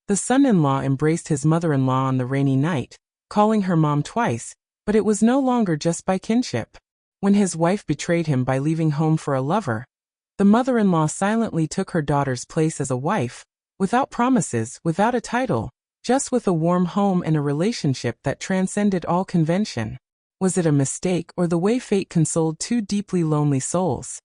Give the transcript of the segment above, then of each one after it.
The son-in-law embraced his mother-in-law on the rainy night, calling her mom twice, but it was no longer just by kinship. When his wife betrayed him by leaving home for a lover, the mother-in-law silently took her daughter's place as a wife, without promises, without a title, just with a warm home and a relationship that transcended all convention. Was it a mistake or the way fate consoled two deeply lonely souls?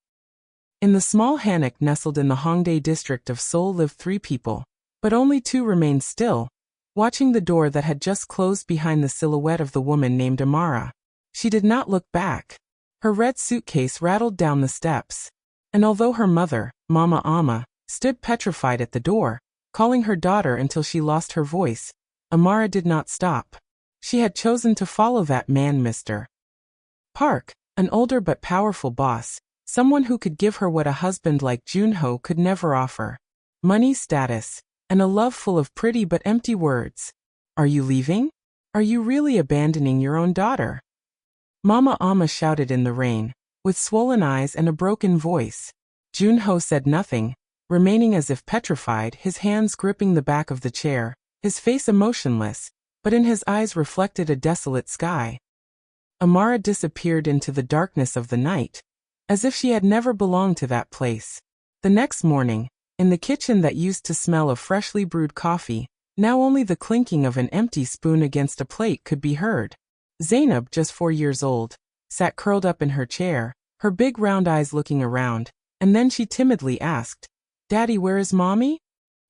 In the small hammock nestled in the Hongdae district of Seoul lived 3 people, but only 2 remained still, watching the door that had just closed behind the silhouette of the woman named Amara. She did not look back. Her red suitcase rattled down the steps. And although her mother, Mama Amma, stood petrified at the door, calling her daughter until she lost her voice, Amara did not stop. She had chosen to follow that man, Mr. Park, an older but powerful boss, someone who could give her what a husband like Junho could never offer. Money, status, and a love full of pretty but empty words. Are you leaving? Are you really abandoning your own daughter? Mama Amma shouted in the rain, with swollen eyes and a broken voice. Junho said nothing, remaining as if petrified, his hands gripping the back of the chair, his face emotionless, but in his eyes reflected a desolate sky. Amara disappeared into the darkness of the night, as if she had never belonged to that place. The next morning, in the kitchen that used to smell of freshly brewed coffee, now only the clinking of an empty spoon against a plate could be heard. Zainab, just 4 years old, sat curled up in her chair, her big round eyes looking around, and then she timidly asked, "Daddy, where is Mommy?"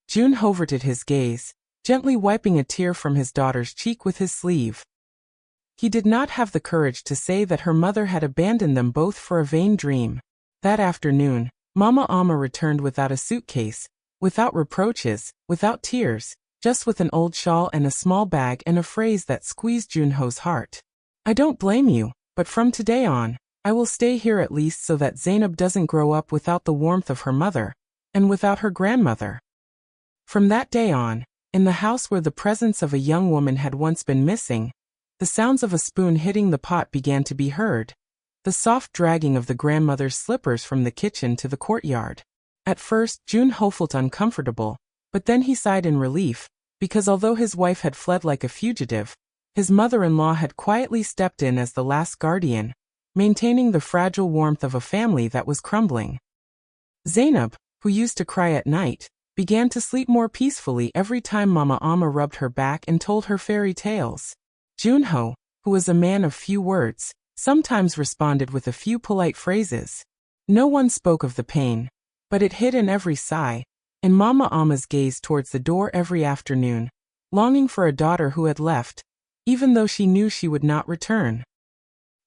June averted his gaze, gently wiping a tear from his daughter's cheek with his sleeve. He did not have the courage to say that her mother had abandoned them both for a vain dream. That afternoon, Mama Amma returned without a suitcase, without reproaches, without tears, just with an old shawl and a small bag and a phrase that squeezed Junho's heart. "I don't blame you, but from today on, I will stay here at least so that Zainab doesn't grow up without the warmth of her mother, and without her grandmother." From that day on, in the house where the presence of a young woman had once been missing, the sounds of a spoon hitting the pot began to be heard, the soft dragging of the grandmother's slippers from the kitchen to the courtyard. At first, Junho felt uncomfortable, but then he sighed in relief, because although his wife had fled like a fugitive, his mother-in-law had quietly stepped in as the last guardian, maintaining the fragile warmth of a family that was crumbling. Zainab, who used to cry at night, began to sleep more peacefully every time Mama Amma rubbed her back and told her fairy tales. Junho, who was a man of few words, sometimes responded with a few polite phrases. No one spoke of the pain, but it hid in every sigh, in Mama Amma's gaze towards the door every afternoon, longing for a daughter who had left, even though she knew she would not return.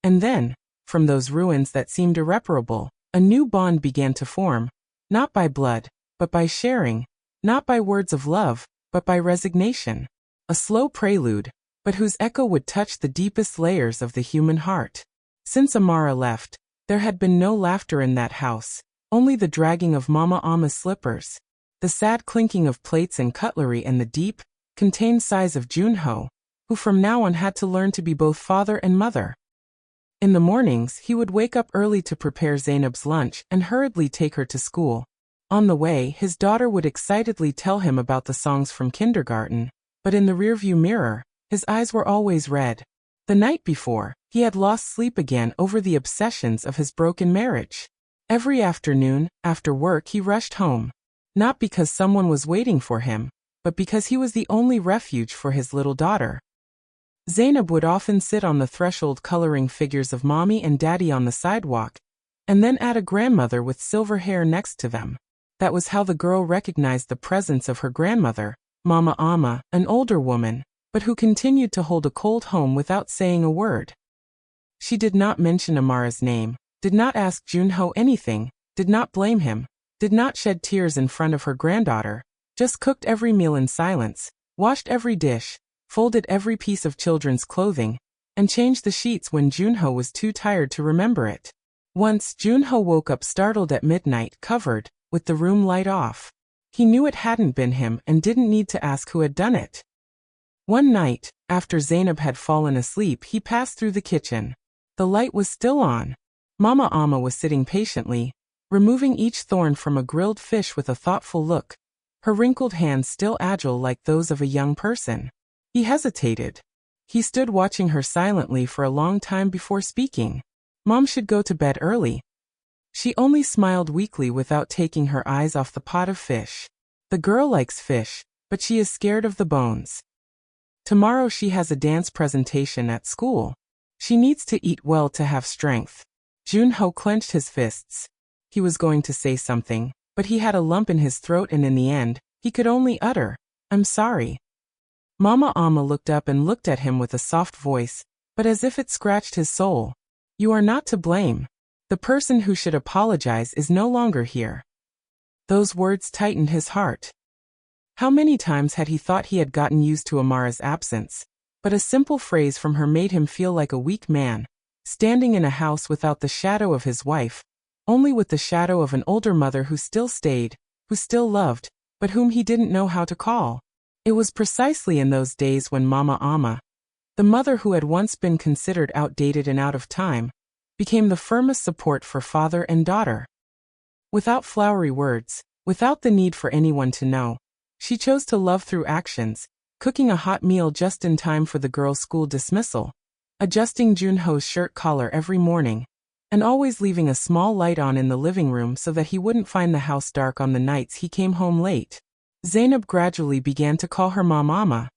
And then, from those ruins that seemed irreparable, a new bond began to form, not by blood, but by sharing, not by words of love, but by resignation. A slow prelude, but whose echo would touch the deepest layers of the human heart. Since Amara left, there had been no laughter in that house, only the dragging of Mama Amma's slippers, the sad clinking of plates and cutlery, and the deep, contained sighs of Junho, who from now on had to learn to be both father and mother. In the mornings, he would wake up early to prepare Zainab's lunch and hurriedly take her to school. On the way, his daughter would excitedly tell him about the songs from kindergarten, but in the rearview mirror, his eyes were always red. The night before, he had lost sleep again over the obsessions of his broken marriage. Every afternoon, after work, he rushed home, not because someone was waiting for him, but because he was the only refuge for his little daughter. Zainab would often sit on the threshold coloring figures of Mommy and Daddy on the sidewalk, and then add a grandmother with silver hair next to them. That was how the girl recognized the presence of her grandmother, Mama Amma, an older woman, but who continued to hold a cold home without saying a word. She did not mention Amara's name, did not ask Junho anything, did not blame him, did not shed tears in front of her granddaughter, just cooked every meal in silence, washed every dish, folded every piece of children's clothing, and changed the sheets when Junho was too tired to remember it. Once, Junho woke up startled at midnight, covered, with the room light off. He knew it hadn't been him and didn't need to ask who had done it. One night, after Zainab had fallen asleep, he passed through the kitchen. The light was still on. Mama Amma was sitting patiently, removing each thorn from a grilled fish with a thoughtful look, her wrinkled hands still agile like those of a young person. He hesitated. He stood watching her silently for a long time before speaking. Mom should go to bed early. She only smiled weakly without taking her eyes off the pot of fish. The girl likes fish, but she is scared of the bones. Tomorrow she has a dance presentation at school. She needs to eat well to have strength. Junho clenched his fists. He was going to say something, but he had a lump in his throat and in the end, he could only utter, "I'm sorry." Mama Amma looked up and looked at him with a soft voice, but as if it scratched his soul. "You are not to blame. The person who should apologize is no longer here." Those words tightened his heart. How many times had he thought he had gotten used to Amara's absence, but a simple phrase from her made him feel like a weak man, standing in a house without the shadow of his wife, only with the shadow of an older mother who still stayed, who still loved, but whom he didn't know how to call. It was precisely in those days when Mama Amma, the mother who had once been considered outdated and out of time, became the firmest support for father and daughter. Without flowery words, without the need for anyone to know, she chose to love through actions, cooking a hot meal just in time for the girls' school dismissal, adjusting Junho's shirt collar every morning, and always leaving a small light on in the living room so that he wouldn't find the house dark on the nights he came home late. Zainab gradually began to call her Mom Amma.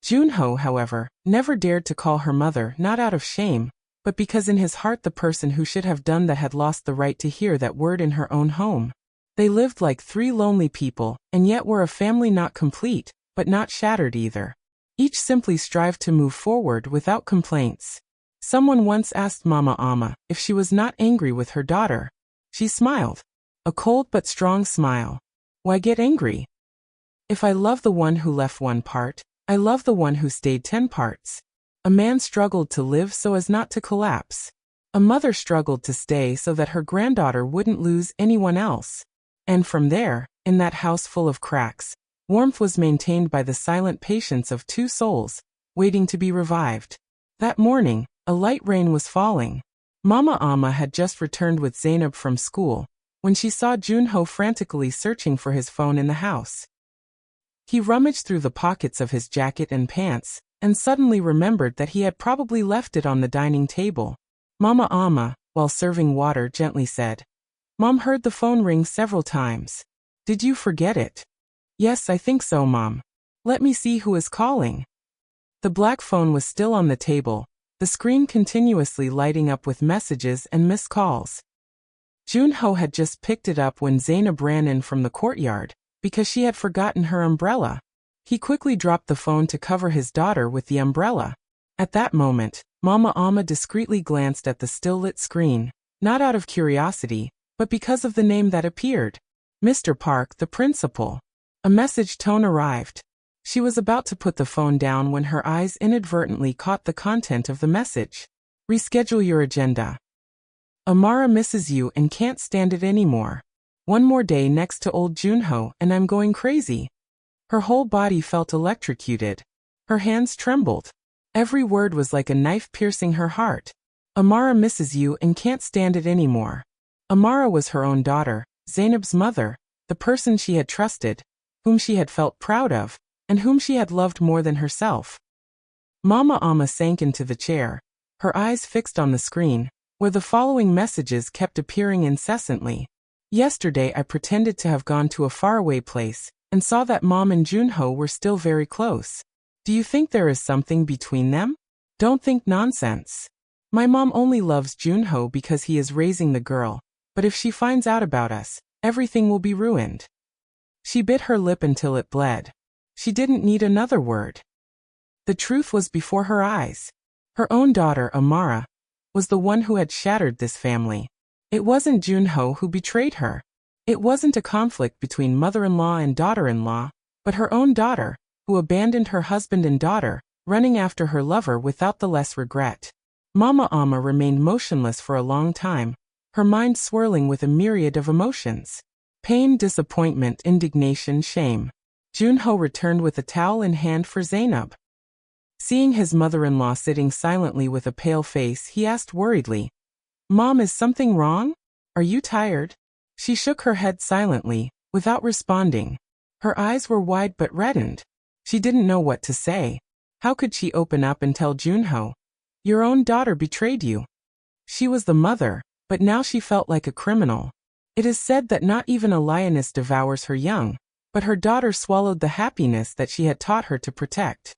Junho, however, never dared to call her mother, not out of shame, but because in his heart the person who should have done that had lost the right to hear that word in her own home. They lived like three lonely people, and yet were a family not complete, but not shattered either. Each simply strived to move forward without complaints. Someone once asked Mama Amma if she was not angry with her daughter. She smiled. A cold but strong smile. "Why get angry? If I love the one who left one part, I love the one who stayed 10 parts. A man struggled to live so as not to collapse. A mother struggled to stay so that her granddaughter wouldn't lose anyone else. And from there, in that house full of cracks, warmth was maintained by the silent patience of two souls, waiting to be revived." That morning, a light rain was falling. Mama Amma had just returned with Zainab from school, when she saw Junho frantically searching for his phone in the house. He rummaged through the pockets of his jacket and pants, and suddenly remembered that he had probably left it on the dining table. Mama Amma, while serving water, gently said, "Mom heard the phone ring several times. Did you forget it?" "Yes, I think so, Mom. Let me see who is calling." The black phone was still on the table, the screen continuously lighting up with messages and missed calls. Junho had just picked it up when Zainab ran in from the courtyard, because she had forgotten her umbrella. He quickly dropped the phone to cover his daughter with the umbrella. At that moment, Mama Amma discreetly glanced at the still-lit screen, not out of curiosity, but because of the name that appeared. "Mr. Park, the principal." A message tone arrived. She was about to put the phone down when her eyes inadvertently caught the content of the message. "Reschedule your agenda. Amara misses you and can't stand it anymore. One more day next to old Junho and I'm going crazy." Her whole body felt electrocuted. Her hands trembled. Every word was like a knife piercing her heart. Amara misses you and can't stand it anymore. Amara was her own daughter, Zainab's mother, the person she had trusted, whom she had felt proud of, and whom she had loved more than herself. Mama Amma sank into the chair, her eyes fixed on the screen, where the following messages kept appearing incessantly. "Yesterday I pretended to have gone to a faraway place, and saw that Mom and Junho were still very close. Do you think there is something between them? Don't think nonsense. My mom only loves Junho because he is raising the girl, but if she finds out about us, everything will be ruined." She bit her lip until it bled. She didn't need another word. The truth was before her eyes. Her own daughter, Amara, was the one who had shattered this family. It wasn't Junho who betrayed her. It wasn't a conflict between mother-in-law and daughter-in-law, but her own daughter, who abandoned her husband and daughter, running after her lover without the less regret. Mama Amma remained motionless for a long time, her mind swirling with a myriad of emotions. Pain, disappointment, indignation, shame. Junho returned with a towel in hand for Zainab. Seeing his mother-in-law sitting silently with a pale face, he asked worriedly, "Mom, is something wrong? Are you tired?" She shook her head silently, without responding. Her eyes were wide but reddened. She didn't know what to say. How could she open up and tell Junho? Your own daughter betrayed you. She was the mother, but now she felt like a criminal. It is said that not even a lioness devours her young, but her daughter swallowed the happiness that she had taught her to protect.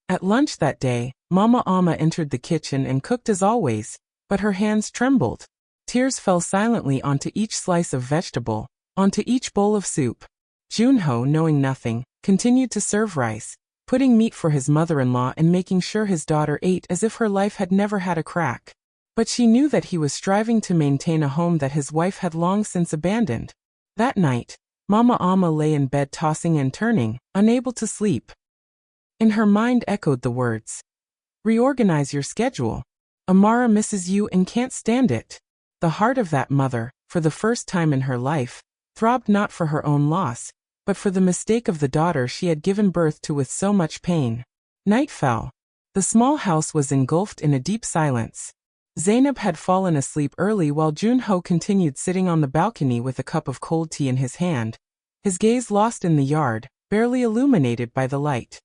At lunch that day, Mama Amma entered the kitchen and cooked as always, but her hands trembled. Tears fell silently onto each slice of vegetable, onto each bowl of soup. Junho, knowing nothing, continued to serve rice, putting meat for his mother-in-law and making sure his daughter ate as if her life had never had a crack. But she knew that he was striving to maintain a home that his wife had long since abandoned. That night, Mama Amma lay in bed tossing and turning, unable to sleep. In her mind echoed the words, "Reorganize your schedule. Amara misses you and can't stand it." The heart of that mother, for the first time in her life, throbbed not for her own loss, but for the mistake of the daughter she had given birth to with so much pain. Night fell. The small house was engulfed in a deep silence. Zainab had fallen asleep early while Junho continued sitting on the balcony with a cup of cold tea in his hand, his gaze lost in the yard, barely illuminated by the light.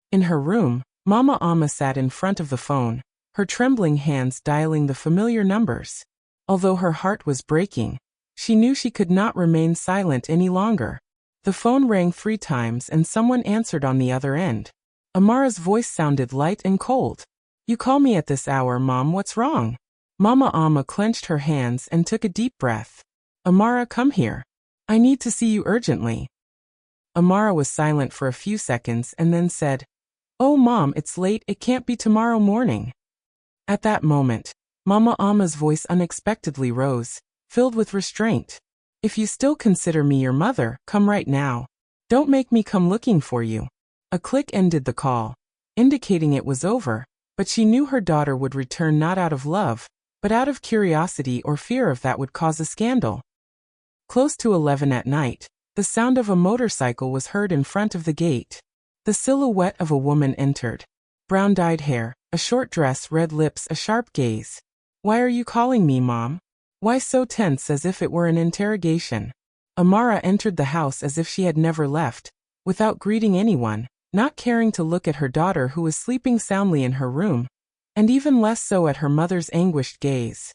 In her room, Mama Amma sat in front of the phone, her trembling hands dialing the familiar numbers. Although her heart was breaking, she knew she could not remain silent any longer. The phone rang 3 times and someone answered on the other end. Amara's voice sounded light and cold. "You call me at this hour, Mom, what's wrong?" Mama Amma clenched her hands and took a deep breath. "Amara, come here. I need to see you urgently." Amara was silent for a few seconds and then said, "Oh Mom, it's late, it can't be tomorrow morning." At that moment, Mama Amma's voice unexpectedly rose, filled with restraint. "If you still consider me your mother, come right now. Don't make me come looking for you." A click ended the call, indicating it was over, but she knew her daughter would return not out of love, but out of curiosity or fear of that would cause a scandal. Close to 11 at night, the sound of a motorcycle was heard in front of the gate. The silhouette of a woman entered. Brown-dyed hair, a short dress, red lips, a sharp gaze. "Why are you calling me, Mom? Why so tense as if it were an interrogation?" Amara entered the house as if she had never left, without greeting anyone, not caring to look at her daughter who was sleeping soundly in her room, and even less so at her mother's anguished gaze.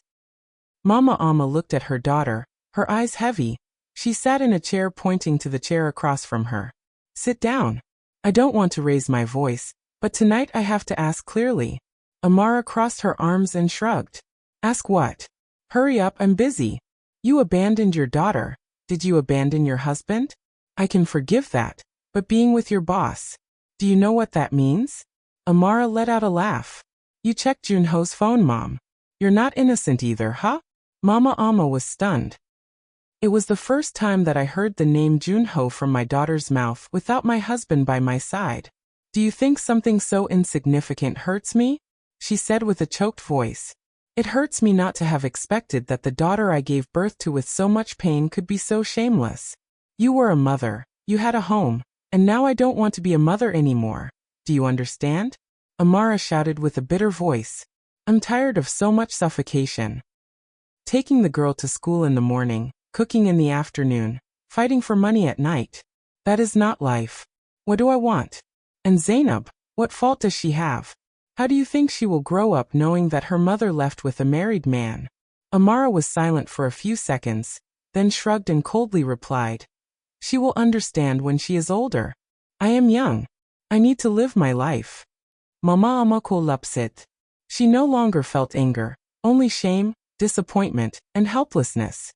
Mama Amma looked at her daughter, her eyes heavy. She sat in a chair pointing to the chair across from her. "Sit down. I don't want to raise my voice, but tonight I have to ask clearly." Amara crossed her arms and shrugged. "Ask what? Hurry up, I'm busy." "You abandoned your daughter. Did you abandon your husband?" "I can forgive that, but being with your boss. Do you know what that means?" Amara let out a laugh. "You checked Junho's phone, Mom. You're not innocent either, huh?" Mama Amma was stunned. "It was the first time that I heard the name Junho from my daughter's mouth without my husband by my side. Do you think something so insignificant hurts me?" she said with a choked voice. "It hurts me not to have expected that the daughter I gave birth to with so much pain could be so shameless. You were a mother, you had a home, and now I don't want to be a mother anymore. Do you understand?" Amara shouted with a bitter voice. "I'm tired of so much suffocation. Taking the girl to school in the morning, cooking in the afternoon, fighting for money at night. That is not life. What do I want? And Zainab, what fault does she have? How do you think she will grow up knowing that her mother left with a married man?" Amara was silent for a few seconds, then shrugged and coldly replied, "She will understand when she is older. I am young. I need to live my life." Mama Amma ko lapsit. She no longer felt anger, only shame, disappointment, and helplessness.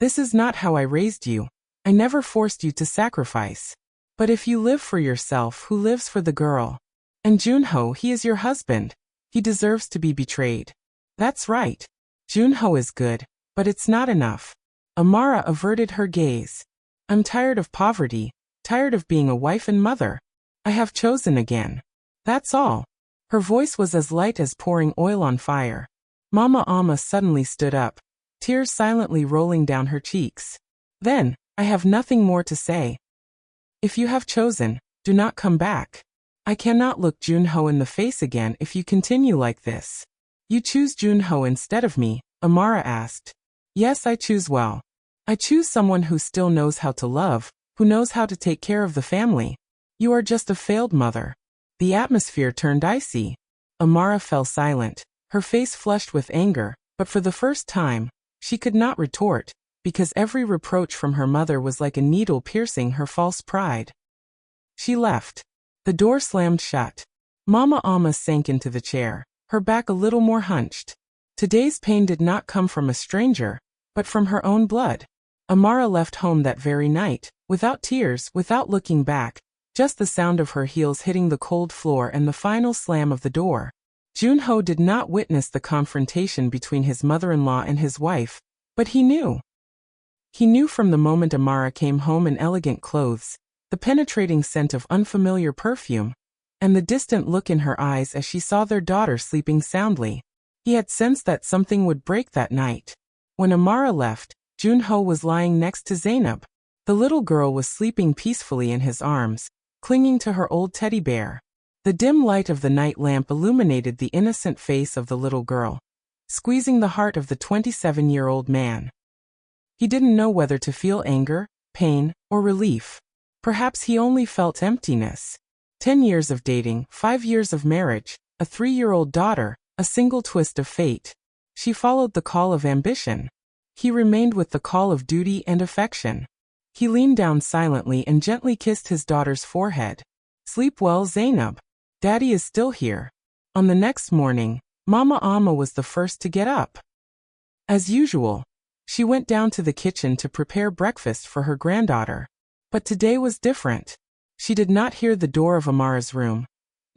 "This is not how I raised you. I never forced you to sacrifice. But if you live for yourself, who lives for the girl? And Junho, he is your husband. He deserves to be betrayed." "That's right. Junho is good, but it's not enough." Amara averted her gaze. "I'm tired of poverty, tired of being a wife and mother. I have chosen again. That's all." Her voice was as light as pouring oil on fire. Mama Amma suddenly stood up, tears silently rolling down her cheeks. "Then, I have nothing more to say. If you have chosen, do not come back. I cannot look Junho in the face again if you continue like this." "You choose Junho instead of me?" Amara asked. "Yes, I choose well. I choose someone who still knows how to love, who knows how to take care of the family. You are just a failed mother. The atmosphere turned icy. Amara fell silent, her face flushed with anger, but for the first time, she could not retort, because every reproach from her mother was like a needle piercing her false pride. She left. The door slammed shut. Mama Alma sank into the chair, her back a little more hunched. Today's pain did not come from a stranger, but from her own blood. Amara left home that very night, without tears, without looking back, just the sound of her heels hitting the cold floor and the final slam of the door. Junho did not witness the confrontation between his mother-in-law and his wife, but he knew. He knew from the moment Amara came home in elegant clothes, the penetrating scent of unfamiliar perfume, and the distant look in her eyes as she saw their daughter sleeping soundly. He had sensed that something would break that night. When Amara left, Junho was lying next to Zainab. The little girl was sleeping peacefully in his arms, clinging to her old teddy bear. The dim light of the night lamp illuminated the innocent face of the little girl, squeezing the heart of the 27-year-old man. He didn't know whether to feel anger, pain, or relief. Perhaps he only felt emptiness. 10 years of dating, 5 years of marriage, a 3-year-old daughter, a single twist of fate. She followed the call of ambition. He remained with the call of duty and affection. He leaned down silently and gently kissed his daughter's forehead. Sleep well, Zainab. Daddy is still here. On the next morning, Mama Alma was the first to get up. As usual, she went down to the kitchen to prepare breakfast for her granddaughter. But today was different. She did not hear the door of Amara's room,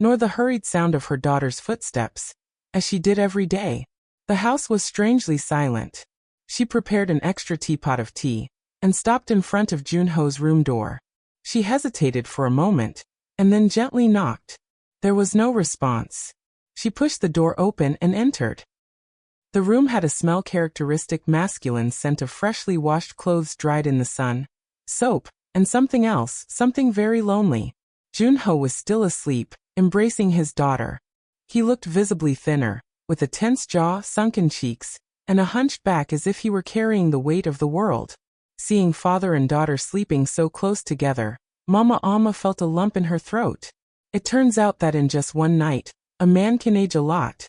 nor the hurried sound of her daughter's footsteps, as she did every day. The house was strangely silent. She prepared an extra teapot of tea, and stopped in front of Junho's room door. She hesitated for a moment, and then gently knocked. There was no response. She pushed the door open and entered. The room had a smell characteristic masculine scent of freshly washed clothes dried in the sun, soap, and something else, something very lonely. Junho was still asleep, embracing his daughter. He looked visibly thinner, with a tense jaw, sunken cheeks, and a hunched back as if he were carrying the weight of the world. Seeing father and daughter sleeping so close together, Mama Alma felt a lump in her throat. It turns out that in just one night, a man can age a lot.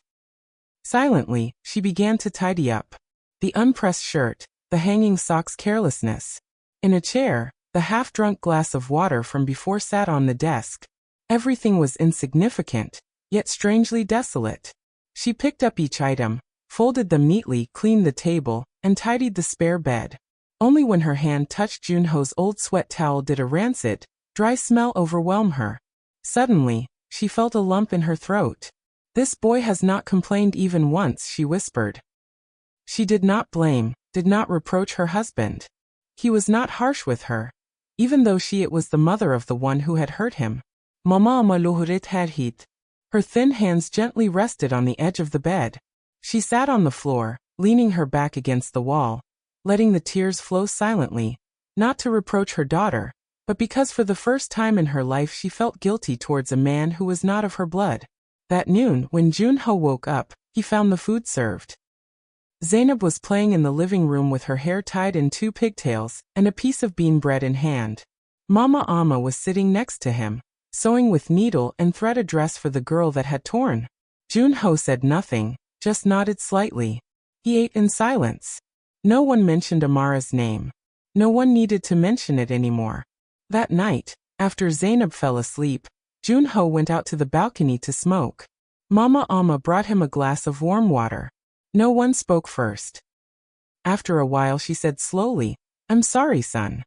Silently, she began to tidy up. The unpressed shirt, the hanging socks, carelessness. In a chair, the half-drunk glass of water from before sat on the desk. Everything was insignificant, yet strangely desolate. She picked up each item, folded them neatly, cleaned the table, and tidied the spare bed. Only when her hand touched Junho's old sweat towel did a rancid, dry smell overwhelm her. Suddenly, she felt a lump in her throat. This boy has not complained even once, she whispered. She did not blame, did not reproach her husband. He was not harsh with her, even though it was the mother of the one who had hurt him. Mama maluhurit hadhit. Her thin hands gently rested on the edge of the bed. She sat on the floor, leaning her back against the wall, letting the tears flow silently, not to reproach her daughter, but because for the first time in her life she felt guilty towards a man who was not of her blood. That noon, when Junho woke up, he found the food served. Zainab was playing in the living room with her hair tied in 2 pigtails and a piece of bean bread in hand. Mama Alma was sitting next to him, sewing with needle and thread a dress for the girl that had torn. Junho said nothing, just nodded slightly. He ate in silence. No one mentioned Amara's name. No one needed to mention it anymore. That night, after Zainab fell asleep, Junho went out to the balcony to smoke. Mama Alma brought him a glass of warm water. No one spoke first. After a while she said slowly, "I'm sorry, son."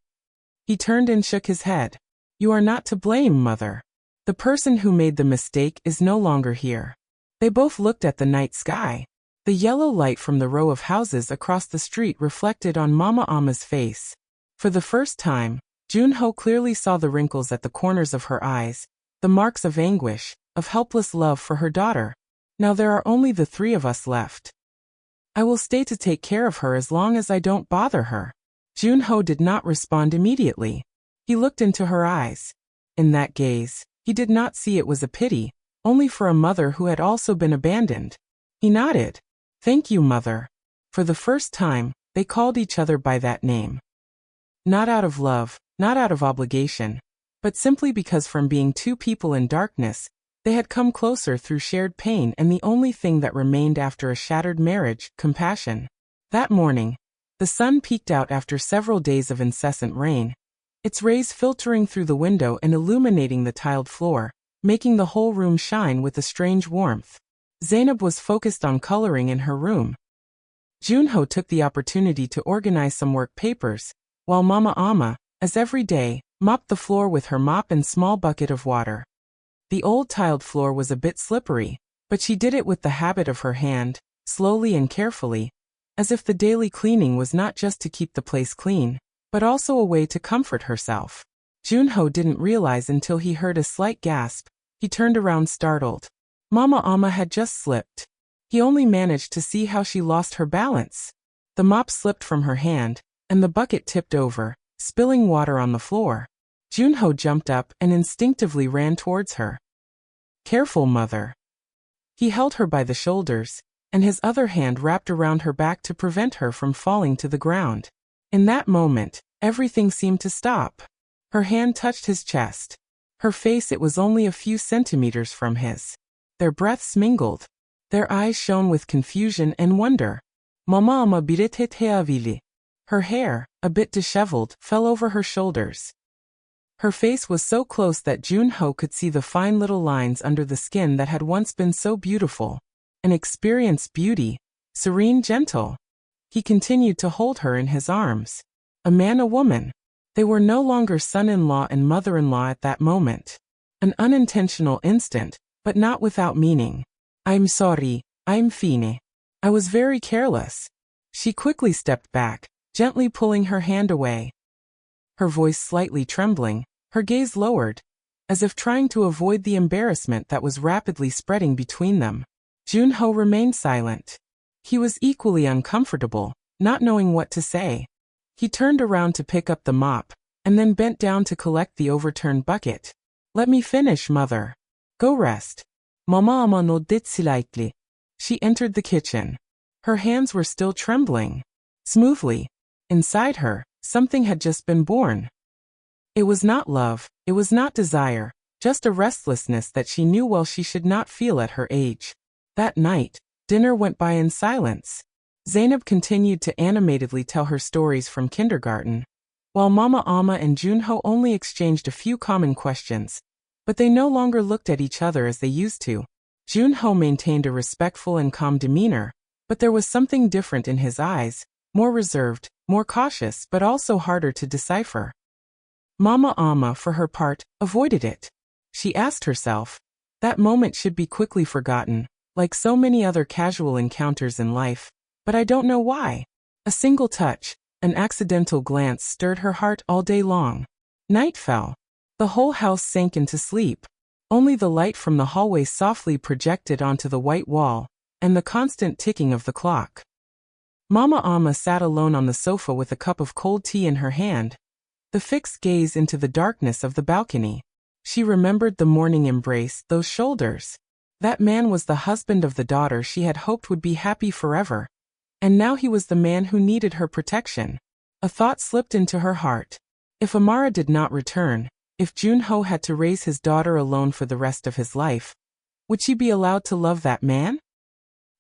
He turned and shook his head. "You are not to blame, mother. The person who made the mistake is no longer here." They both looked at the night sky. The yellow light from the row of houses across the street reflected on Mama Alma's face. For the first time, Junho clearly saw the wrinkles at the corners of her eyes, the marks of anguish, of helpless love for her daughter. "Now there are only the 3 of us left. I will stay to take care of her as long as I don't bother her." Junho did not respond immediately. He looked into her eyes. In that gaze, he did not see it was a pity, only for a mother who had also been abandoned. He nodded. "Thank you, mother." For the first time, they called each other by that name. Not out of love, not out of obligation, but simply because from being two people in darkness, they had come closer through shared pain and the only thing that remained after a shattered marriage, compassion. That morning, the sun peeked out after several days of incessant rain, its rays filtering through the window and illuminating the tiled floor, making the whole room shine with a strange warmth. Zainab was focused on coloring in her room. Junho took the opportunity to organize some work papers, while Mama Amma, as every day, mopped the floor with her mop and small bucket of water. The old tiled floor was a bit slippery, but she did it with the habit of her hand, slowly and carefully, as if the daily cleaning was not just to keep the place clean, but also a way to comfort herself. Junho didn't realize until he heard a slight gasp. He turned around startled. Mama Amma had just slipped. He only managed to see how she lost her balance. The mop slipped from her hand, and the bucket tipped over, spilling water on the floor. Junho jumped up and instinctively ran towards her. "Careful, mother." He held her by the shoulders, and his other hand wrapped around her back to prevent her from falling to the ground. In that moment, everything seemed to stop. Her hand touched his chest. Her face, it was only a few centimeters from his. Their breaths mingled. Their eyes shone with confusion and wonder. Mama Amma birete. Her hair, a bit disheveled, fell over her shoulders. Her face was so close that Junho could see the fine little lines under the skin that had once been so beautiful. An experienced beauty, serene, gentle. He continued to hold her in his arms. A man, a woman. They were no longer son-in-law and mother-in-law at that moment. An unintentional instant, but not without meaning. "I'm sorry, I'm fine. I was very careless." She quickly stepped back, gently pulling her hand away. Her voice slightly trembling, her gaze lowered, as if trying to avoid the embarrassment that was rapidly spreading between them. Junho remained silent. He was equally uncomfortable, not knowing what to say. He turned around to pick up the mop, and then bent down to collect the overturned bucket. "Let me finish, mother. Go rest." Mama Amma nodded slightly. She entered the kitchen. Her hands were still trembling. Smoothly. Inside her, something had just been born. It was not love, it was not desire, just a restlessness that she knew well she should not feel at her age. That night, dinner went by in silence. Zainab continued to animatedly tell her stories from kindergarten, while Mama Amma and Junho only exchanged a few common questions, but they no longer looked at each other as they used to. Junho maintained a respectful and calm demeanor, but there was something different in his eyes, more reserved, more cautious, but also harder to decipher. Mama Amma, for her part, avoided it. She asked herself, that moment should be quickly forgotten, like so many other casual encounters in life, but I don't know why. A single touch, an accidental glance stirred her heart all day long. Night fell. The whole house sank into sleep. Only the light from the hallway softly projected onto the white wall, and the constant ticking of the clock. Mama Amma sat alone on the sofa with a cup of cold tea in her hand, the fixed gaze into the darkness of the balcony. She remembered the morning embrace, those shoulders. That man was the husband of the daughter she had hoped would be happy forever. And now he was the man who needed her protection. A thought slipped into her heart. If Amara did not return, if Junho had to raise his daughter alone for the rest of his life, would she be allowed to love that man?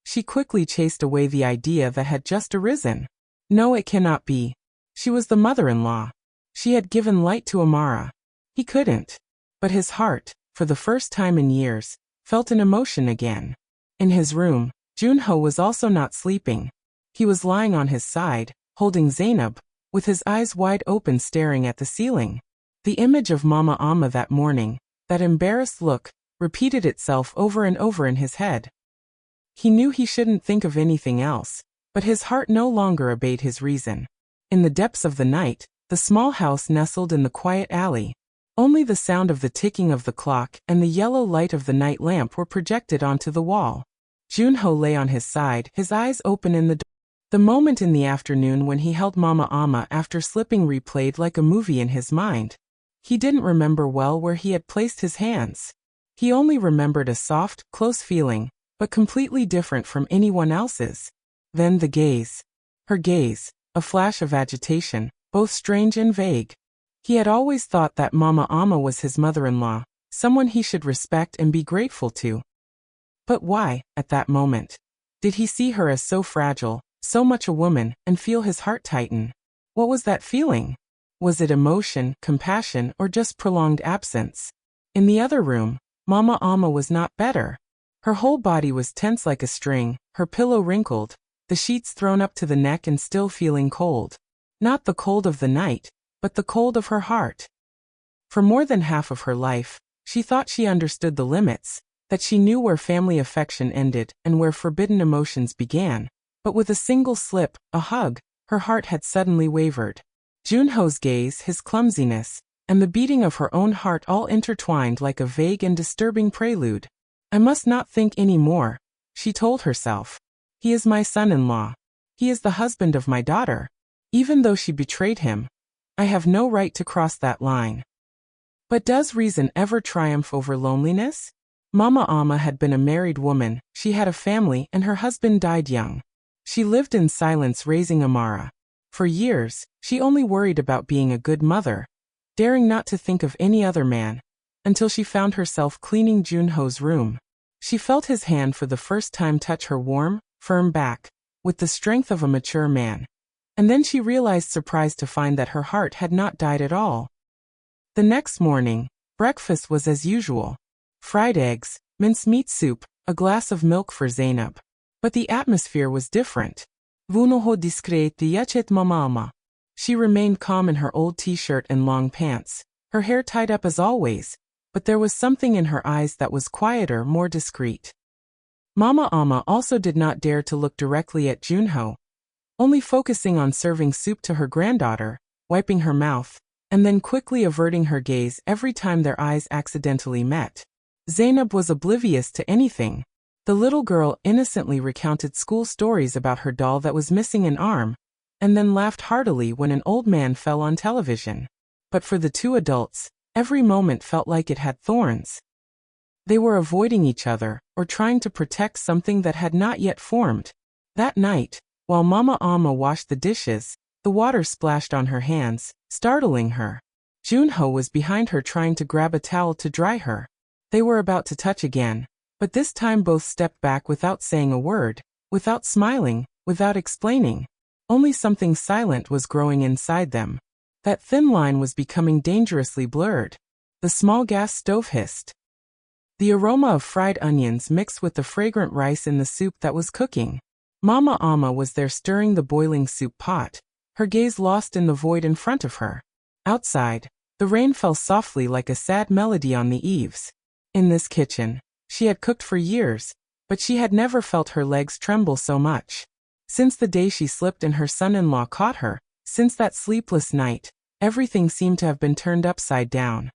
She quickly chased away the idea that had just arisen. No, it cannot be. She was the mother-in-law. She had given light to Amara. He couldn't. But his heart, for the first time in years, felt an emotion again. In his room, Junho was also not sleeping. He was lying on his side, holding Zainab, with his eyes wide open staring at the ceiling. The image of Mama Amma that morning, that embarrassed look, repeated itself over and over in his head. He knew he shouldn't think of anything else, but his heart no longer obeyed his reason. In the depths of the night, the small house nestled in the quiet alley. Only the sound of the ticking of the clock and the yellow light of the night lamp were projected onto the wall. Junho lay on his side, his eyes open in the dark. The moment in the afternoon when he held Mama Amma after slipping replayed like a movie in his mind. He didn't remember well where he had placed his hands. He only remembered a soft, close feeling, but completely different from anyone else's. Then the gaze. Her gaze, a flash of agitation, both strange and vague. He had always thought that Mama Amma was his mother-in-law, someone he should respect and be grateful to. But why, at that moment, did he see her as so fragile, so much a woman, and feel his heart tighten? What was that feeling? Was it emotion, compassion, or just prolonged absence? In the other room, Mama Amma was not better. Her whole body was tense like a string, her pillow wrinkled, the sheets thrown up to the neck and still feeling cold. Not the cold of the night, but the cold of her heart. For more than half of her life, she thought she understood the limits, that she knew where family affection ended and where forbidden emotions began. But with a single slip, a hug, her heart had suddenly wavered. Junho's gaze, his clumsiness, and the beating of her own heart all intertwined like a vague and disturbing prelude. I must not think any more, she told herself. He is my son-in-law. He is the husband of my daughter. Even though she betrayed him, I have no right to cross that line. But does reason ever triumph over loneliness? Mama Amma had been a married woman, she had a family, and her husband died young. She lived in silence raising Amara. For years, she only worried about being a good mother, daring not to think of any other man, until she found herself cleaning Junho's room. She felt his hand for the first time touch her warm, firm back, with the strength of a mature man. And then she realized, surprised to find that her heart had not died at all. The next morning, breakfast was as usual. Fried eggs, mincemeat soup, a glass of milk for Zainab. But the atmosphere was different. Vunoho discreti yachet mama. She remained calm in her old t-shirt and long pants, her hair tied up as always, but there was something in her eyes that was quieter, more discreet. Mama Amma also did not dare to look directly at Junho, only focusing on serving soup to her granddaughter, wiping her mouth, and then quickly averting her gaze every time their eyes accidentally met. Zainab was oblivious to anything. The little girl innocently recounted school stories about her doll that was missing an arm, and then laughed heartily when an old man fell on television. But for the two adults, every moment felt like it had thorns. They were avoiding each other, or trying to protect something that had not yet formed. That night, while Mama Amma washed the dishes, the water splashed on her hands, startling her. Junho was behind her trying to grab a towel to dry her. They were about to touch again, but this time both stepped back without saying a word, without smiling, without explaining. Only something silent was growing inside them. That thin line was becoming dangerously blurred. The small gas stove hissed. The aroma of fried onions mixed with the fragrant rice in the soup that was cooking. Mama Amma was there stirring the boiling soup pot, her gaze lost in the void in front of her. Outside, the rain fell softly like a sad melody on the eaves. In this kitchen, she had cooked for years, but she had never felt her legs tremble so much. Since the day she slipped and her son-in-law caught her, since that sleepless night, everything seemed to have been turned upside down.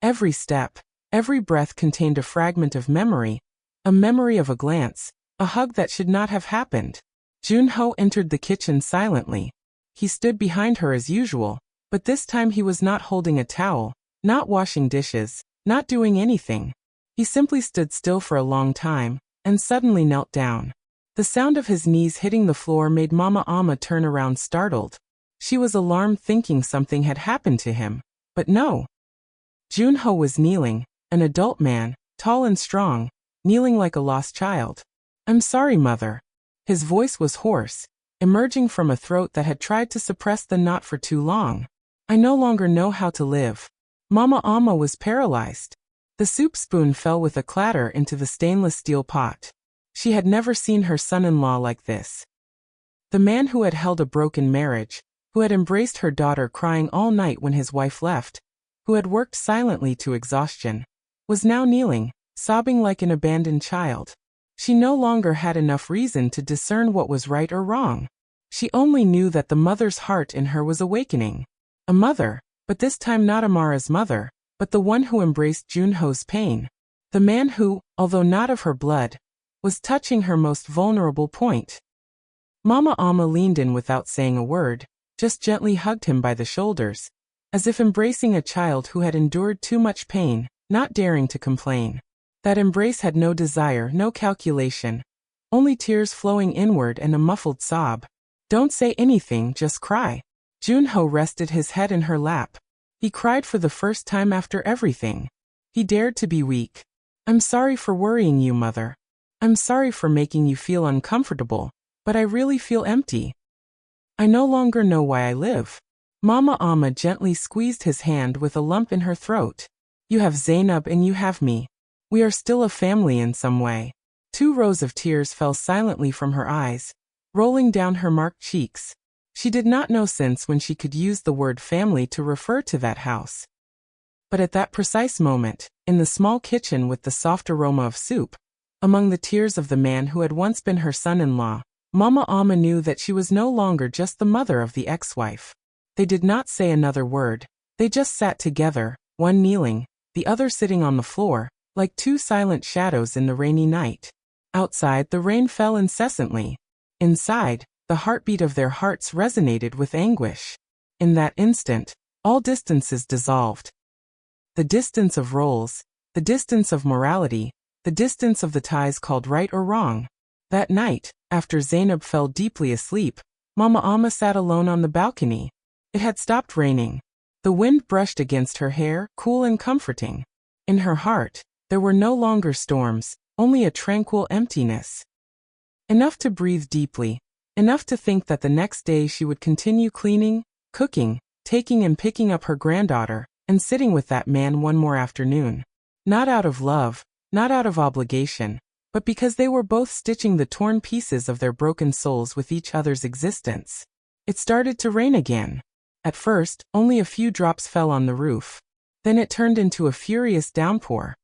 Every step, every breath contained a fragment of memory, a memory of a glance, a hug that should not have happened. Junho entered the kitchen silently. He stood behind her as usual, but this time he was not holding a towel, not washing dishes, not doing anything. He simply stood still for a long time, and suddenly knelt down. The sound of his knees hitting the floor made Mama Amma turn around startled. She was alarmed, thinking something had happened to him, but no. Junho was kneeling, an adult man, tall and strong, kneeling like a lost child. "I'm sorry, mother." His voice was hoarse, emerging from a throat that had tried to suppress the knot for too long. "I no longer know how to live." Mama Amma was paralyzed. The soup spoon fell with a clatter into the stainless steel pot. She had never seen her son-in-law like this. The man who had held a broken marriage, who had embraced her daughter crying all night when his wife left, who had worked silently to exhaustion, was now kneeling, sobbing like an abandoned child. She no longer had enough reason to discern what was right or wrong. She only knew that the mother's heart in her was awakening. A mother, but this time not Amara's mother, but the one who embraced Junho's pain. The man who, although not of her blood, was touching her most vulnerable point. Mama Amma leaned in without saying a word, just gently hugged him by the shoulders, as if embracing a child who had endured too much pain, not daring to complain. That embrace had no desire, no calculation, only tears flowing inward and a muffled sob. "Don't say anything, just cry." Junho rested his head in her lap, He cried for the first time after everything. He dared to be weak. I'm sorry for worrying you, Mother. I'm sorry for making you feel uncomfortable, but I really feel empty. I no longer know why I live. Mama Amma gently squeezed his hand with a lump in her throat. You have Zainab and you have me. We are still a family in some way. 2 rows of tears fell silently from her eyes, rolling down her marked cheeks. She did not know since when she could use the word family to refer to that house. But at that precise moment, in the small kitchen with the soft aroma of soup, among the tears of the man who had once been her son-in-law, Mama Amma knew that she was no longer just the mother of the ex-wife. They did not say another word. They just sat together, one kneeling, the other sitting on the floor, like 2 silent shadows in the rainy night. Outside, the rain fell incessantly. Inside, the heartbeat of their hearts resonated with anguish. In that instant, all distances dissolved. The distance of roles, the distance of morality, the distance of the ties called right or wrong. That night, after Zainab fell deeply asleep, Mama Amma sat alone on the balcony. It had stopped raining. The wind brushed against her hair, cool and comforting. In her heart, there were no longer storms, only a tranquil emptiness. Enough to breathe deeply, enough to think that the next day she would continue cleaning, cooking, taking and picking up her granddaughter, and sitting with that man one more afternoon. Not out of love, not out of obligation, but because they were both stitching the torn pieces of their broken souls with each other's existence. It started to rain again. At first, only a few drops fell on the roof. Then it turned into a furious downpour.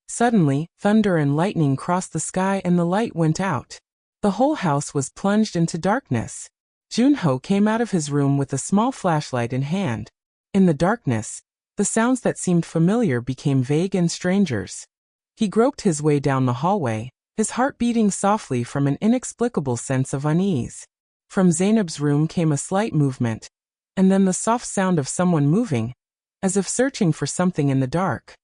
Suddenly, thunder and lightning crossed the sky and the light went out. The whole house was plunged into darkness. Junho came out of his room with a small flashlight in hand. In the darkness, the sounds that seemed familiar became vague and strangers. He groped his way down the hallway, his heart beating softly from an inexplicable sense of unease. From Zainab's room came a slight movement, and then the soft sound of someone moving, as if searching for something in the dark.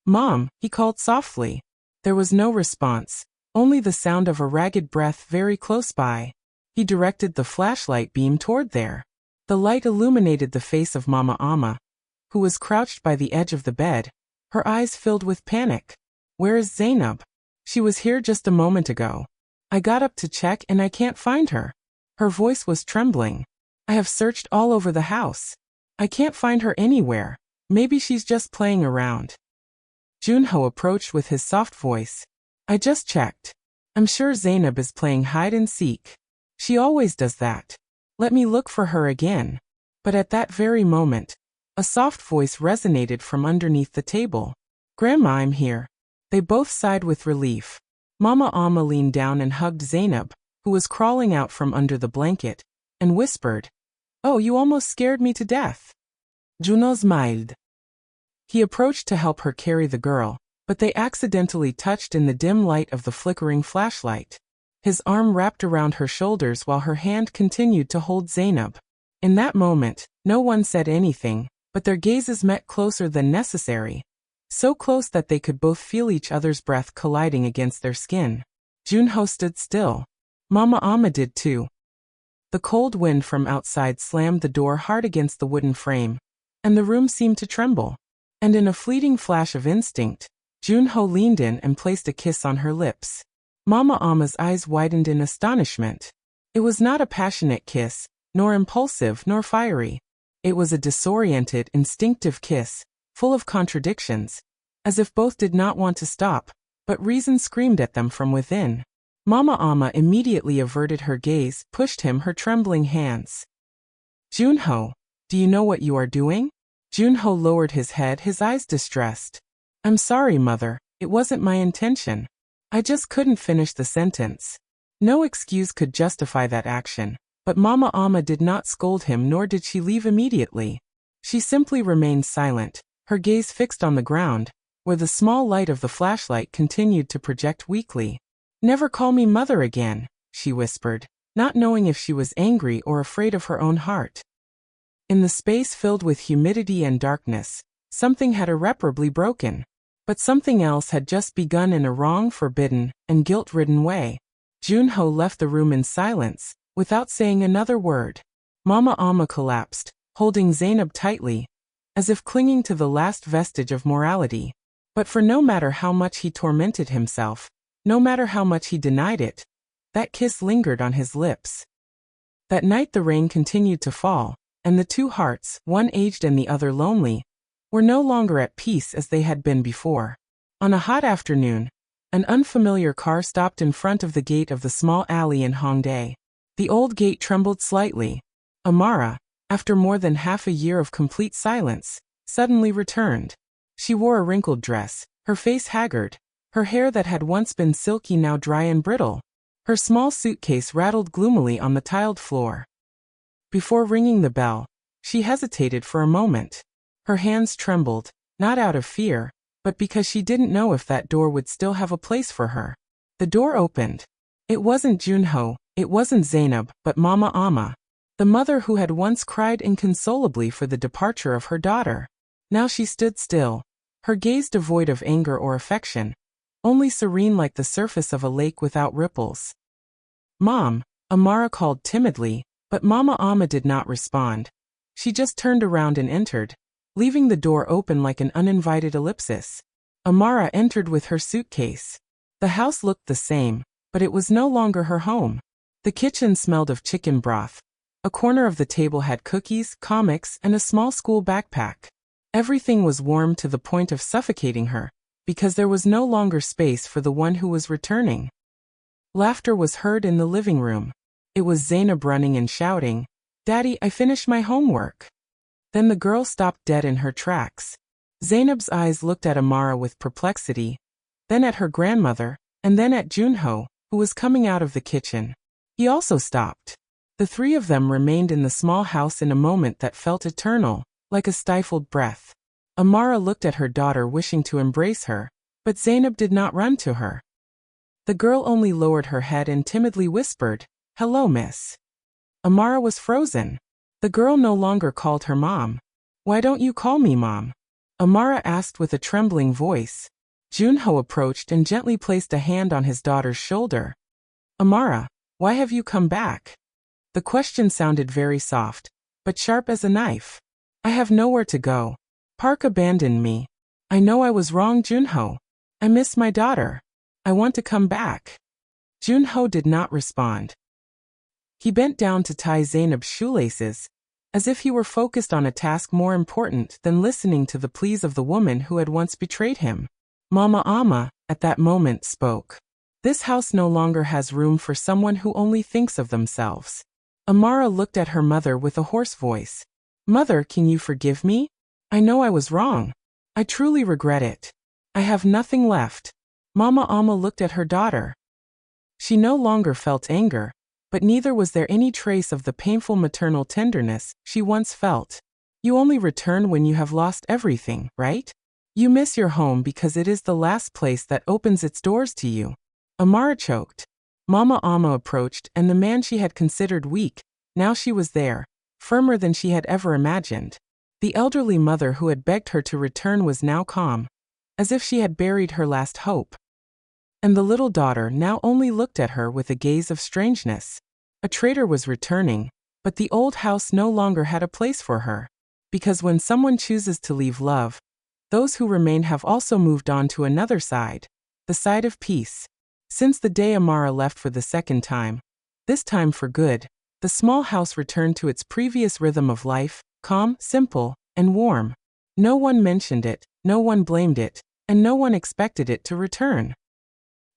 "Mom," he called softly. There was no response, only the sound of a ragged breath very close by. He directed the flashlight beam toward there. The light illuminated the face of Mama Amma, who was crouched by the edge of the bed, her eyes filled with panic. "Where is Zainab? She was here just a moment ago. I got up to check and I can't find her." Her voice was trembling. "I have searched all over the house. I can't find her anywhere. Maybe she's just playing around." Junho approached with his soft voice. "I just checked. I'm sure Zainab is playing hide and seek. She always does that. Let me look for her again." But at that very moment, a soft voice resonated from underneath the table. "Grandma, I'm here." They both sighed with relief. Mama Amma leaned down and hugged Zainab, who was crawling out from under the blanket, and whispered, "Oh, you almost scared me to death." Junho smiled. He approached to help her carry the girl, but they accidentally touched in the dim light of the flickering flashlight. His arm wrapped around her shoulders while her hand continued to hold Zainab. In that moment, no one said anything, but their gazes met closer than necessary, so close that they could both feel each other's breath colliding against their skin. Junho stood still. Mama Amma did too. The cold wind from outside slammed the door hard against the wooden frame, and the room seemed to tremble. And in a fleeting flash of instinct, Junho leaned in and placed a kiss on her lips. Mama Amma's eyes widened in astonishment. It was not a passionate kiss, nor impulsive nor fiery. It was a disoriented, instinctive kiss, full of contradictions, as if both did not want to stop, but reason screamed at them from within. Mama Amma immediately averted her gaze, pushed him her trembling hands. "Junho, do you know what you are doing?" Junho lowered his head, his eyes distressed. "I'm sorry, Mother, it wasn't my intention. I just couldn't finish the sentence." No excuse could justify that action, but Mama Amma did not scold him nor did she leave immediately. She simply remained silent, her gaze fixed on the ground, where the small light of the flashlight continued to project weakly. "Never call me Mother again," she whispered, not knowing if she was angry or afraid of her own heart. In the space filled with humidity and darkness, something had irreparably broken. But something else had just begun in a wrong, forbidden, and guilt-ridden way. Junho left the room in silence, without saying another word. Mama Amma collapsed, holding Zainab tightly, as if clinging to the last vestige of morality. But for no matter how much he tormented himself, no matter how much he denied it, that kiss lingered on his lips. That night the rain continued to fall, and the two hearts, one aged and the other lonely, were no longer at peace as they had been before. On a hot afternoon, an unfamiliar car stopped in front of the gate of the small alley in Hongdae. The old gate trembled slightly. Amara, after more than half a year of complete silence, suddenly returned. She wore a wrinkled dress, her face haggard, her hair that had once been silky now dry and brittle. Her small suitcase rattled gloomily on the tiled floor. Before ringing the bell, she hesitated for a moment. Her hands trembled, not out of fear, but because she didn't know if that door would still have a place for her. The door opened. It wasn't Junho, it wasn't Zainab, but Mama Amma, the mother who had once cried inconsolably for the departure of her daughter. Now she stood still, her gaze devoid of anger or affection, only serene like the surface of a lake without ripples. "Mom," Amara called timidly, but Mama Amma did not respond. She just turned around and entered, leaving the door open like an uninvited ellipsis. Amara entered with her suitcase. The house looked the same, but it was no longer her home. The kitchen smelled of chicken broth. A corner of the table had cookies, comics, and a small school backpack. Everything was warm to the point of suffocating her, because there was no longer space for the one who was returning. Laughter was heard in the living room. It was Zainab running and shouting, "Daddy, I finished my homework." Then the girl stopped dead in her tracks. Zainab's eyes looked at Amara with perplexity, then at her grandmother, and then at Junho, who was coming out of the kitchen. He also stopped. The three of them remained in the small house in a moment that felt eternal, like a stifled breath. Amara looked at her daughter wishing to embrace her, but Zainab did not run to her. The girl only lowered her head and timidly whispered, "Hello, miss." Amara was frozen. The girl no longer called her mom. "Why don't you call me mom?" Amara asked with a trembling voice. Junho approached and gently placed a hand on his daughter's shoulder. "Amara, why have you come back?" The question sounded very soft, but sharp as a knife. "I have nowhere to go. Park abandoned me. I know I was wrong, Junho. I miss my daughter. I want to come back." Junho did not respond. He bent down to tie Zainab's shoelaces, as if he were focused on a task more important than listening to the pleas of the woman who had once betrayed him. Mama Amma, at that moment, spoke. "This house no longer has room for someone who only thinks of themselves." Amara looked at her mother with a hoarse voice. "Mother, can you forgive me? I know I was wrong. I truly regret it. I have nothing left." Mama Amma looked at her daughter. She no longer felt anger, but neither was there any trace of the painful maternal tenderness she once felt. "You only return when you have lost everything, right? You miss your home because it is the last place that opens its doors to you." Amara choked. Mama Amma approached, and the man she had considered weak, now she was there, firmer than she had ever imagined. The elderly mother who had begged her to return was now calm, as if she had buried her last hope. And the little daughter now only looked at her with a gaze of strangeness. A traitor was returning, but the old house no longer had a place for her. Because when someone chooses to leave love, those who remain have also moved on to another side, the side of peace. Since the day Amara left for the second time, this time for good, the small house returned to its previous rhythm of life, calm, simple, and warm. No one mentioned it, no one blamed it, and no one expected it to return.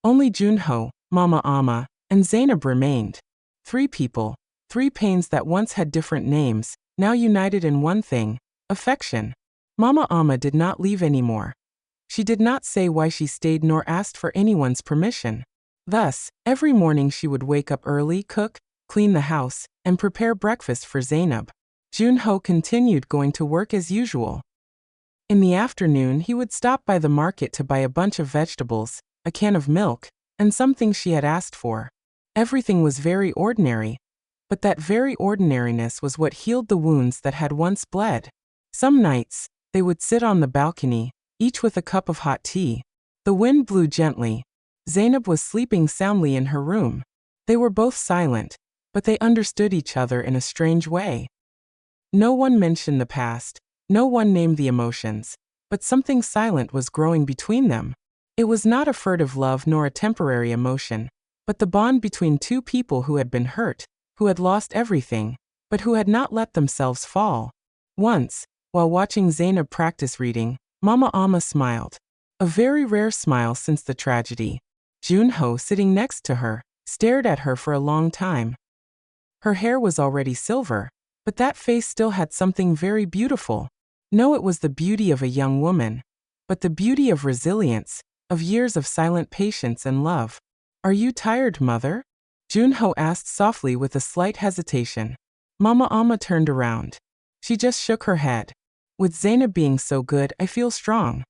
Only Junho, Mama Amma, and Zainab remained. Three people, three pains that once had different names, now united in one thing, affection. Mama Amma did not leave anymore. She did not say why she stayed nor asked for anyone's permission. Thus, every morning she would wake up early, cook, clean the house, and prepare breakfast for Zainab. Junho continued going to work as usual. In the afternoon he would stop by the market to buy a bunch of vegetables, a can of milk, and something she had asked for. Everything was very ordinary, but that very ordinariness was what healed the wounds that had once bled. Some nights, they would sit on the balcony, each with a cup of hot tea. The wind blew gently. Zainab was sleeping soundly in her room. They were both silent, but they understood each other in a strange way. No one mentioned the past, No one named the emotions, but something silent was growing between them. It was not a furtive love nor a temporary emotion, but the bond between two people who had been hurt, who had lost everything, but who had not let themselves fall. Once, while watching Zainab practice reading, Mama Amma smiled. A very rare smile since the tragedy. Junho, sitting next to her, stared at her for a long time. Her hair was already silver, but that face still had something very beautiful. No, it was the beauty of a young woman, but the beauty of resilience, of years of silent patience and love. "Are you tired, mother?" Junho asked softly with a slight hesitation. Mama Amma turned around. She just shook her head. "With Zainab being so good, I feel strong."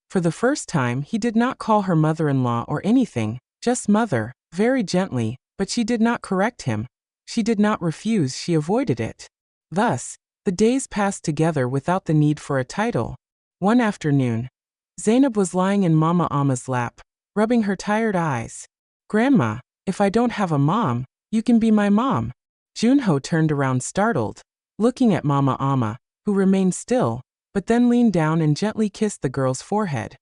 For the first time, he did not call her mother-in-law or anything, just mother, very gently, but she did not correct him. She did not refuse, she avoided it. Thus, the days passed together without the need for a title. One afternoon, Zainab was lying in Mama Amma's lap, rubbing her tired eyes. "Grandma, if I don't have a mom, you can be my mom." Junho turned around startled, looking at Mama Amma, who remained still, but then leaned down and gently kissed the girl's forehead.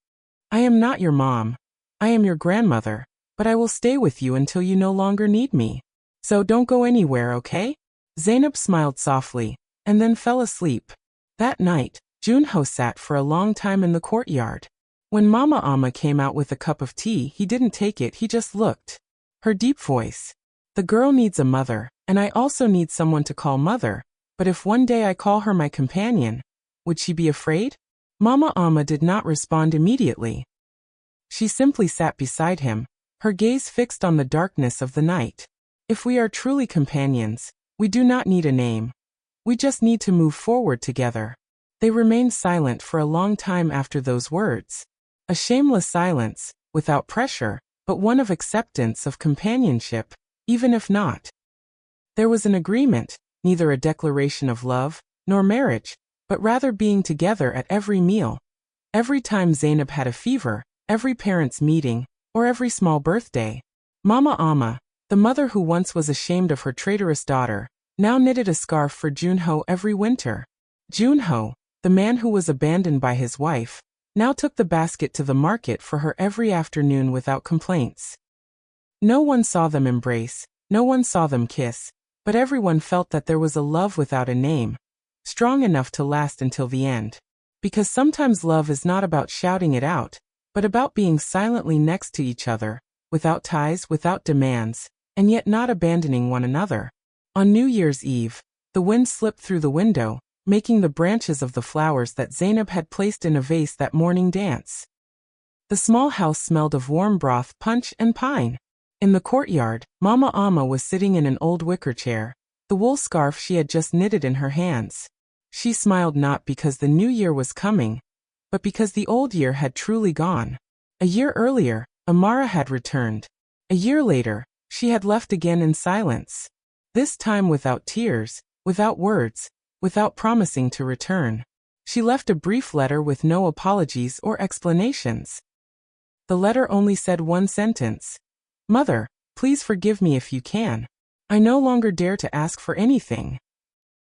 "I am not your mom. I am your grandmother, but I will stay with you until you no longer need me. So don't go anywhere, okay?" Zainab smiled softly, and then fell asleep. That night, Junho sat for a long time in the courtyard. When Mama Amma came out with a cup of tea, he didn't take it, he just looked. Her deep voice. "The girl needs a mother, and I also need someone to call mother, but if one day I call her my companion, would she be afraid?" Mama Amma did not respond immediately. She simply sat beside him, her gaze fixed on the darkness of the night. If we are truly companions, we do not need a name. We just need to move forward together. They remained silent for a long time after those words. A shameless silence, without pressure, but one of acceptance of companionship, even if not. There was an agreement, neither a declaration of love, nor marriage, but rather being together at every meal. Every time Zainab had a fever, every parents' meeting, or every small birthday. Mama Amma, the mother who once was ashamed of her traitorous daughter, now knitted a scarf for Junho every winter. Junho, the man who was abandoned by his wife, now took the basket to the market for her every afternoon without complaints. No one saw them embrace, no one saw them kiss, but everyone felt that there was a love without a name, strong enough to last until the end. Because sometimes love is not about shouting it out, but about being silently next to each other, without ties, without demands, and yet not abandoning one another. On New Year's Eve, the wind slipped through the window, making the branches of the flowers that Zainab had placed in a vase that morning dance. The small house smelled of warm broth, punch, and pine. In the courtyard, Mama Amma was sitting in an old wicker chair, the wool scarf she had just knitted in her hands. She smiled not because the new year was coming, but because the old year had truly gone. A year earlier, Amara had returned. A year later, she had left again in silence. This time without tears, without words, without promising to return. She left a brief letter with no apologies or explanations. The letter only said one sentence. "Mother, please forgive me if you can. I no longer dare to ask for anything."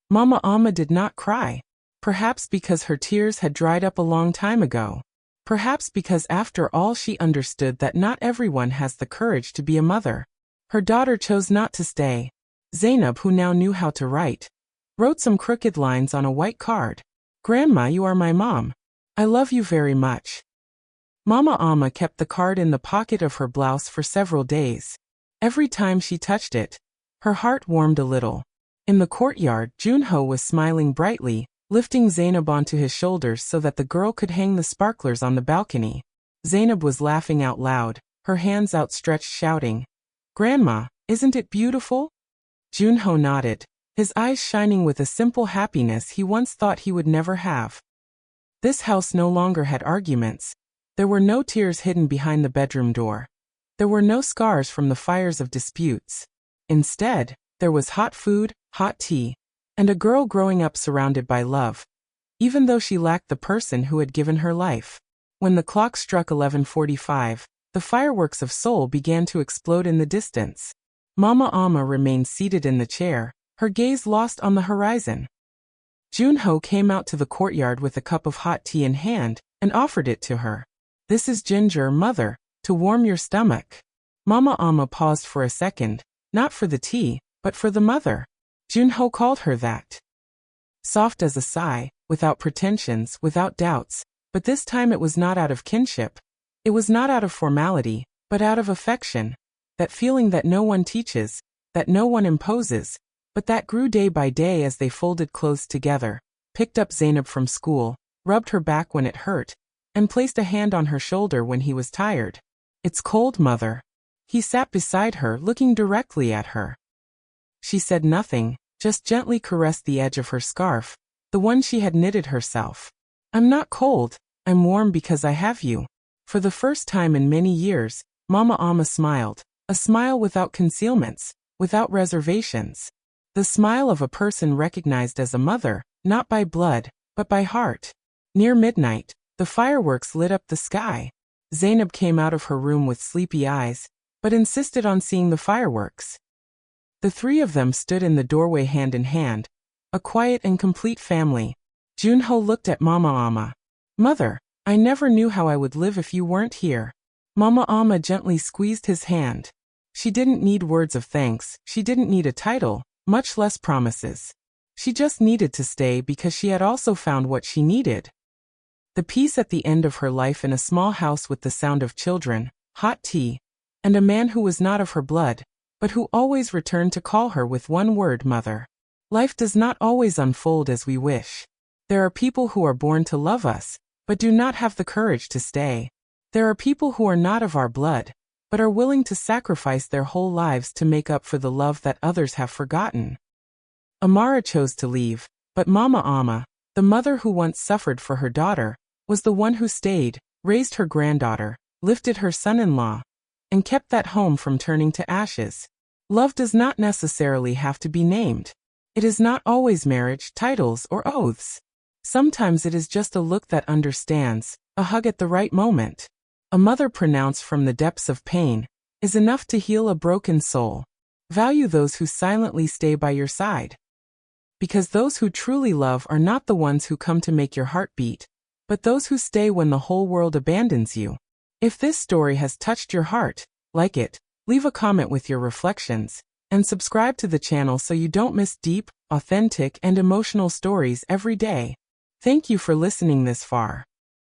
Mama Amma did not cry. Perhaps because her tears had dried up a long time ago. Perhaps because after all she understood that not everyone has the courage to be a mother. Her daughter chose not to stay. Zainab, who now knew how to write, wrote some crooked lines on a white card. "Grandma, you are my mom. I love you very much." Mama Amma kept the card in the pocket of her blouse for several days. Every time she touched it, her heart warmed a little. In the courtyard, Junho was smiling brightly, lifting Zainab onto his shoulders so that the girl could hang the sparklers on the balcony. Zainab was laughing out loud, her hands outstretched shouting, "Grandma, isn't it beautiful?" Junho nodded, his eyes shining with a simple happiness he once thought he would never have. This house no longer had arguments. There were no tears hidden behind the bedroom door. There were no scars from the fires of disputes. Instead, there was hot food, hot tea, and a girl growing up surrounded by love, even though she lacked the person who had given her life. When the clock struck 11:45, the fireworks of Seoul began to explode in the distance. Mama Amma remained seated in the chair, her gaze lost on the horizon. Junho came out to the courtyard with a cup of hot tea in hand and offered it to her. This is ginger, mother, to warm your stomach. Mama Amma paused for a second, not for the tea, but for the mother. Junho called her that. Soft as a sigh, without pretensions, without doubts, but this time it was not out of kinship. It was not out of formality, but out of affection. That feeling that no one teaches, that no one imposes, but that grew day by day as they folded clothes together, picked up Zainab from school, rubbed her back when it hurt, and placed a hand on her shoulder when he was tired. It's cold, mother. He sat beside her, looking directly at her. She said nothing, just gently caressed the edge of her scarf, the one she had knitted herself. I'm not cold, I'm warm because I have you. For the first time in many years, Mama Amma smiled, a smile without concealments, without reservations. The smile of a person recognized as a mother, not by blood, but by heart. Near midnight, the fireworks lit up the sky. Zainab came out of her room with sleepy eyes, but insisted on seeing the fireworks. The three of them stood in the doorway hand in hand, a quiet and complete family. Junho looked at Mama Amma. Mother, I never knew how I would live if you weren't here. Mama Amma gently squeezed his hand. She didn't need words of thanks, she didn't need a title, much less promises. She just needed to stay because she had also found what she needed. The peace at the end of her life in a small house with the sound of children, hot tea, and a man who was not of her blood, but who always returned to call her with one word, mother. Life does not always unfold as we wish. There are people who are born to love us, but do not have the courage to stay. There are people who are not of our blood, but are willing to sacrifice their whole lives to make up for the love that others have forgotten. Amara chose to leave, but Mama Amma, the mother who once suffered for her daughter, was the one who stayed, raised her granddaughter, lifted her son-in-law, and kept that home from turning to ashes. Love does not necessarily have to be named. It is not always marriage, titles, or oaths. Sometimes it is just a look that understands, a hug at the right moment. A mother pronounced from the depths of pain is enough to heal a broken soul. Value those who silently stay by your side. Because those who truly love are not the ones who come to make your heart beat, but those who stay when the whole world abandons you. If this story has touched your heart, like it, leave a comment with your reflections, and subscribe to the channel so you don't miss deep, authentic, and emotional stories every day. Thank you for listening this far.